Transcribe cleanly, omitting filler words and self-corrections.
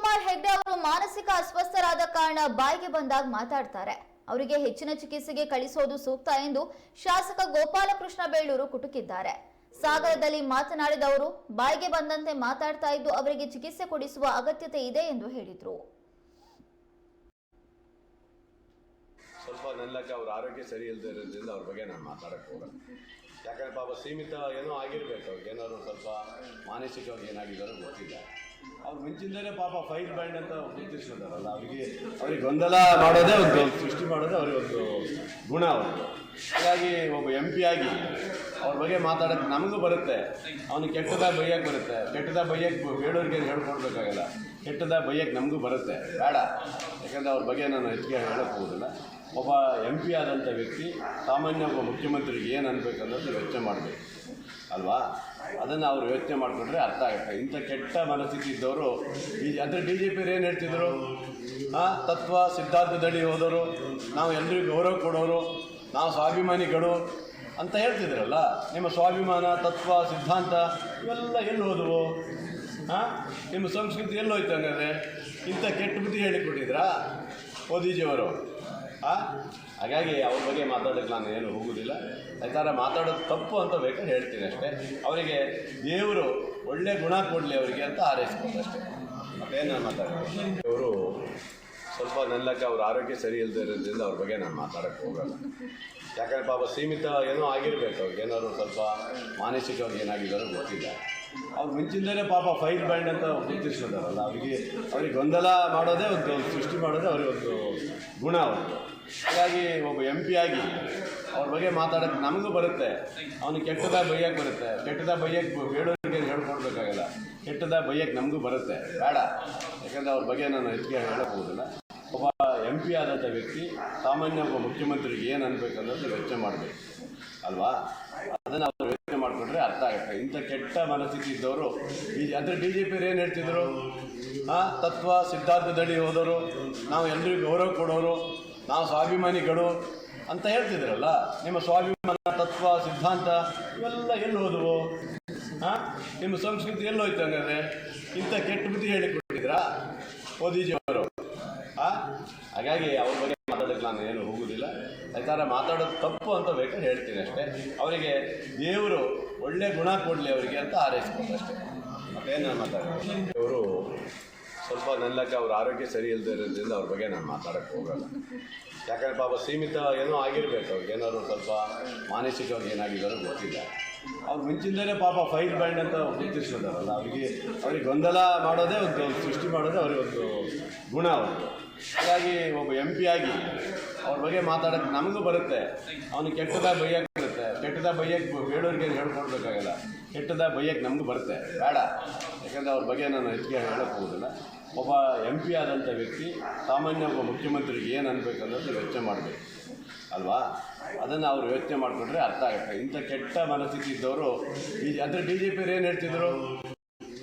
ಶಿವಕುಮಾರ್ ಹೆಗ್ಡೆ ಅವರು ಮಾನಸಿಕ ಅಸ್ವಸ್ಥರಾದ ಕಾರಣ ಬಾಯಿಗೆ ಬಂದಾಗ ಮಾತಾಡ್ತಾರೆ. ಅವರಿಗೆ ಹೆಚ್ಚಿನ ಚಿಕಿತ್ಸೆಗೆ ಕಳಿಸೋದು ಸೂಕ್ತ ಎಂದು ಶಾಸಕ ಗೋಪಾಲಕೃಷ್ಣ ಬೇಳೂರು ಕುಟುಕಿದ್ದಾರೆ. ಸಾಗರದಲ್ಲಿ ಮಾತನಾಡಿದ ಅವರು ಬಾಯಿಗೆ ಬಂದಂತೆ ಮಾತಾಡ್ತಾ ಇದ್ದು ಅವರಿಗೆ ಚಿಕಿತ್ಸೆ ಕೊಡಿಸುವ ಅಗತ್ಯತೆ ಇದೆ ಎಂದು ಹೇಳಿದರು. ಸ್ವಲ್ಪ ನೆಲ್ಲಕ್ಕೆ ಅವ್ರ ಆರೋಗ್ಯ ಸರಿ ಇಲ್ಲದೆ ಇರೋದ್ರಿಂದ ಅವ್ರ ಬಗ್ಗೆ ನಾನು ಮಾತಾಡಕ್ಕೆ ಹೋಗಲ್ಲ. ಯಾಕಂದರೆ ಪಾಪ ಸೀಮಿತ ಏನೋ ಆಗಿರಬೇಕು, ಅವ್ರಿಗೆ ಏನಾದ್ರು ಸ್ವಲ್ಪ ಮಾನಸಿಕವಾಗಿ ಏನಾಗಿದ್ದಾರೋ ಗೊತ್ತಿಲ್ಲ. ಅವ್ರು ಮುಂಚಿಂದಲೇ ಪಾಪ ಫೈಲ್ ಬ್ಯಾಂಡ್ ಅಂತ ಗುರುತಿಸ್ಕೊಂಡಾರಲ್ಲ, ಅವ್ರಿಗೆ ಗೊಂದಲ ಮಾಡೋದೇ ಒಂದು ಸೃಷ್ಟಿ ಮಾಡೋದೇ ಅವ್ರಿಗೆ ಒಂದು ಗುಣ ಅವ್ರಿಗೆ. ಹಾಗಾಗಿ ಒಬ್ಬ MP ಆಗಿ ಅವ್ರ ಬಗ್ಗೆ ಮಾತಾಡೋಕ್ಕೆ ನಮಗೂ ಬರುತ್ತೆ. ಅವನು ಕೆಟ್ಟದಾಗ ಬೈಯಕ್ಕೆ ಬರುತ್ತೆ, ಕೆಟ್ಟದಾಗ ಬೈಯಕ್ಕೆ ಬೇಡೋರಿಗೆ ಹೇಳ್ಕೊಡ್ಬೇಕಾಗಲ್ಲ, ಕೆಟ್ಟದಾಗ ಬೈಯಕ್ಕೆ ನಮಗೂ ಬರುತ್ತೆ, ಬೇಡ. ಯಾಕಂದರೆ ಅವ್ರ ಬಗ್ಗೆ ನಾನು ಹೆಚ್ಚಿಗೆ ಹೇಳಕ್ಕೆ ಹೋಗೋದಿಲ್ಲ. ಒಬ್ಬ MP ಆದಂಥ ವ್ಯಕ್ತಿ ಸಾಮಾನ್ಯ ಒಬ್ಬ ಮುಖ್ಯಮಂತ್ರಿಗೆ ಏನು ಅನ್ಬೇಕು ಅನ್ನೋದು ಯೋಚನೆ ಮಾಡಬೇಕು ಅಲ್ವಾ. ಅದನ್ನು ಅವರು ಯೋಚನೆ ಮಾಡಿಕೊಂಡ್ರೆ ಅರ್ಥ ಆಗುತ್ತೆ. ಇಂಥ ಕೆಟ್ಟ ಮನಸ್ಥಿತಿ ಇದ್ದವರು ಅಂದರೆ BJP ಏನು ಹೇಳ್ತಿದ್ರು, ತತ್ವ ಸಿದ್ಧಾಂತದಡಿ ಹೋದವರು, ನಾವು ಎಲ್ಲರಿಗೂ ಗೌರವ ಕೊಡೋರು, ನಾವು ಸ್ವಾಭಿಮಾನಿಗಳು ಅಂತ ಹೇಳ್ತಿದ್ರಲ್ಲ. ನಿಮ್ಮ ಸ್ವಾಭಿಮಾನ, ತತ್ವ, ಸಿದ್ಧಾಂತ ಇವೆಲ್ಲ ಎಲ್ಲಿ ಹೋದವು? ನಿಮ್ಮ ಸಂಸ್ಕೃತಿ ಎಲ್ಲೋಯ್ತು? ಹಂಗಾದ್ರೆ ಇಂಥ ಕೆಟ್ಟ ಬುದ್ಧಿ ಹೇಳಿಕೊಟ್ಟಿದ್ರಾ ಮೋದಿಜಿಯವರು? ಹಾಗಾಗಿ ಅವ್ರ ಬಗ್ಗೆ ಮಾತಾಡೋಕ್ಕೆ ನಾನು ಏನು ಹೋಗೋದಿಲ್ಲ. ಯಾಕಂದರೆ ಮಾತಾಡೋದು ತಪ್ಪು ಅಂತ ಬೇಕಾದ್ರೆ ಹೇಳ್ತೀನಿ ಅಷ್ಟೇ. ಅವರಿಗೆ ದೇವರು ಒಳ್ಳೆ ಗುಣ ಕೊಡಲಿ ಅವರಿಗೆ ಅಂತ ಹಾರೈಸ್ಬೋದು ಅಷ್ಟೇ, ಮತ್ತೇನು ನಾನು ಮಾತಾಡ್ತೀನಿ. ಅವರು ಸ್ವಲ್ಪ ನೆಲ್ಲಕ್ಕೆ ಅವ್ರ ಆರೋಗ್ಯ ಸರಿ ಇಲ್ಲದೆ ಇರೋದ್ರಿಂದ ಅವ್ರ ಬಗ್ಗೆ ನಾನು ಮಾತಾಡೋಕ್ಕೆ ಹೋಗಲ್ಲ. ಯಾಕಂದರೆ ಪಾಪ ಸೀಮಿತ ಏನೋ ಆಗಿರಬೇಕು, ಅವ್ರಿಗೆ ಏನಾದ್ರು ಸ್ವಲ್ಪ ಮಾನಸಿಕವಾಗಿ ಏನಾಗಿದ್ದಾರೋ ಗೊತ್ತಿಲ್ಲ. ಅವ್ರು ಮುಂಚಿಂದಲೇ ಪಾಪ ಫೈಲ್ ಬ್ಯಾಂಡ್ ಅಂತ ಗುರುತಿಸ್ಕೊಂಡಾರಲ್ಲ, ಅವ್ರಿಗೆ ಗೊಂದಲ ಮಾಡೋದೇ ಒಂದು ಸೃಷ್ಟಿ ಮಾಡೋದೇ ಅವ್ರಿಗೆ ಒಂದು ಗುಣ ಅವ್ರಿಗೆ. ಹಾಗಾಗಿ ಒಬ್ಬ MP ಆಗಿ ಅವ್ರ ಬಗ್ಗೆ ಮಾತಾಡೋಕ್ಕೆ ನಮಗೂ ಬರುತ್ತೆ. ಅವನು ಕೆಟ್ಟದಾಗ ಬೈಯಕ್ಕೆ ಬರುತ್ತೆ, ಕೆಟ್ಟದಾಗ ಬೈಯಕ್ಕೆ ಬೇಡೋರಿಗೆ ಹೇಳ್ಕೊಡ್ಬೇಕಾಗಲ್ಲ, ಕೆಟ್ಟದಾಗ ಬೈಯಕ್ಕೆ ನಮಗೂ ಬರುತ್ತೆ, ಬೇಡ. ಯಾಕಂದರೆ ಅವ್ರ ಬಗ್ಗೆ ನಾನು ಹೆಚ್ಚಿಗೆ ಹೇಳಕ್ಕೆ ಹೋಗೋದಿಲ್ಲ. ಒಬ್ಬ MP ಆದಂಥ ವ್ಯಕ್ತಿ ಸಾಮಾನ್ಯ ಒಬ್ಬ ಮುಖ್ಯಮಂತ್ರಿಗೆ ಏನು ಅನ್ಬೇಕು ಅನ್ನೋದು ಯೋಚನೆ ಮಾಡಬೇಕು ಅಲ್ವಾ. ಅದನ್ನು ಅವರು ಯೋಚನೆ ಮಾಡಿಕೊಂಡ್ರೆ ಅರ್ಥ ಆಗುತ್ತೆ. ಇಂಥ ಕೆಟ್ಟ ಮನಸ್ಥಿತಿ ಇದ್ದವರು ಅಂದರೆ BJP ಏನು ಹೇಳ್ತಿದ್ರು, ತತ್ವ ಸಿದ್ಧಾಂತದಡಿ ಹೋದವರು, ನಾವು ಎಲ್ಲರಿಗೂ ಗೌರವ ಕೊಡೋರು, ನಾವು ಸ್ವಾಭಿಮಾನಿಗಳು ಅಂತ ಹೇಳ್ತಿದ್ರಲ್ಲ. ನಿಮ್ಮ ಸ್ವಾಭಿಮಾನ, ತತ್ವ, ಸಿದ್ಧಾಂತ ಇವೆಲ್ಲ ಎಲ್ಲಿ ಹೋದವು? ನಿಮ್ಮ ಸಂಸ್ಕೃತಿ ಎಲ್ಲೋಯ್ತು? ಹಂಗಾದ್ರೆ ಇಂಥ ಕೆಟ್ಟ ಬುದ್ಧಿ ಹೇಳಿಕೊಟ್ಟಿದ್ರಾ ಮೋದಿಜಿಯವರು? ಹಾಗಾಗಿ ಅವ್ರ ಬಗ್ಗೆ ಮಾತಾಡೋಕ್ಕೆ ನಾನು ಏನು ಹೋಗೋದಿಲ್ಲ. ಯಾಕಂದರೆ ಮಾತಾಡೋದು ತಪ್ಪು ಅಂತ ಬೇಕಾದ್ರೆ ಹೇಳ್ತೀನಿ ಅಷ್ಟೇ. ಅವರಿಗೆ ದೇವರು ಒಳ್ಳೆ ಗುಣ ಕೊಡಲಿ ಅವರಿಗೆ ಅಂತ ಹಾರೈಸ್ಬೋದು ಅಷ್ಟೇ, ಮತ್ತೇನು ನಾನು ಮಾತಾಡ್ತೀನಿ. ಅವರು ಸ್ವಲ್ಪ ನೆಲ್ಲಕ್ಕೆ ಅವ್ರ ಆರೋಗ್ಯ ಸರಿ ಇಲ್ಲದೆ ಇರೋದ್ರಿಂದ ಅವ್ರ ಬಗ್ಗೆ ನಾನು ಮಾತಾಡೋಕ್ಕೆ ಹೋಗಲ್ಲ. ಯಾಕಂದರೆ ಪಾಪ ಸೀಮಿತ ಏನೋ ಆಗಿರಬೇಕು, ಅವ್ರಿಗೆ ಏನಾದ್ರು ಸ್ವಲ್ಪ ಮಾನಸಿಕವಾಗಿ ಏನಾಗಿದ್ದಾರೋ ಗೊತ್ತಿಲ್ಲ. ಅವ್ರು ಮುಂಚಿಂದಲೇ ಪಾಪ ಫೈಲ್ ಬ್ಯಾಂಡ್ ಅಂತ ಗುರುತಿಸ್ಕೊಂಡಾರಲ್ಲ, ಅವ್ರಿಗೆ ಗೊಂದಲ ಮಾಡೋದೇ ಒಂದು ಸೃಷ್ಟಿ ಮಾಡೋದೇ ಅವ್ರಿಗೆ ಒಂದು ಗುಣ ಅವ್ರಿಗೆ. ಹಾಗಾಗಿ ಒಬ್ಬ MP ಆಗಿ ಅವ್ರ ಬಗ್ಗೆ ಮಾತಾಡೋಕ್ಕೆ ನಮಗೂ ಬರುತ್ತೆ. ಅವನು ಕೆಟ್ಟದಾಗ ಬೈಯಕ್ಕೆ ಬರುತ್ತೆ, ಕೆಟ್ಟದಾಗ ಬೈಯಕ್ಕೆ ಬೇಡೋರಿಗೆ ಹೇಳ್ಕೊಡ್ಬೇಕಾಗಲ್ಲ, ಕೆಟ್ಟದಾಗ ಬೈಯಕ್ಕೆ ನಮಗೂ ಬರುತ್ತೆ, ಬೇಡ. ಯಾಕಂದರೆ ಅವ್ರ ಬಗ್ಗೆ ನಾನು ಹೆಚ್ಚಿಗೆ ಹೇಳಕ್ಕೆ ಹೋಗೋದಿಲ್ಲ. ಒಬ್ಬ MP ಆದಂಥ ವ್ಯಕ್ತಿ ಸಾಮಾನ್ಯ ಒಬ್ಬ ಮುಖ್ಯಮಂತ್ರಿಗೆ ಏನು ಅನ್ಬೇಕು ಅನ್ನೋದು ಯೋಚನೆ ಮಾಡಬೇಕು ಅಲ್ವಾ. ಅದನ್ನು ಅವರು ಯೋಚನೆ ಮಾಡಿಕೊಂಡ್ರೆ ಅರ್ಥ ಆಗುತ್ತೆ. ಇಂಥ ಕೆಟ್ಟ ಮನಸ್ಥಿತಿ ಇದ್ದವರು ಅಂದರೆ BJP ಏನು ಹೇಳ್ತಿದ್ರು,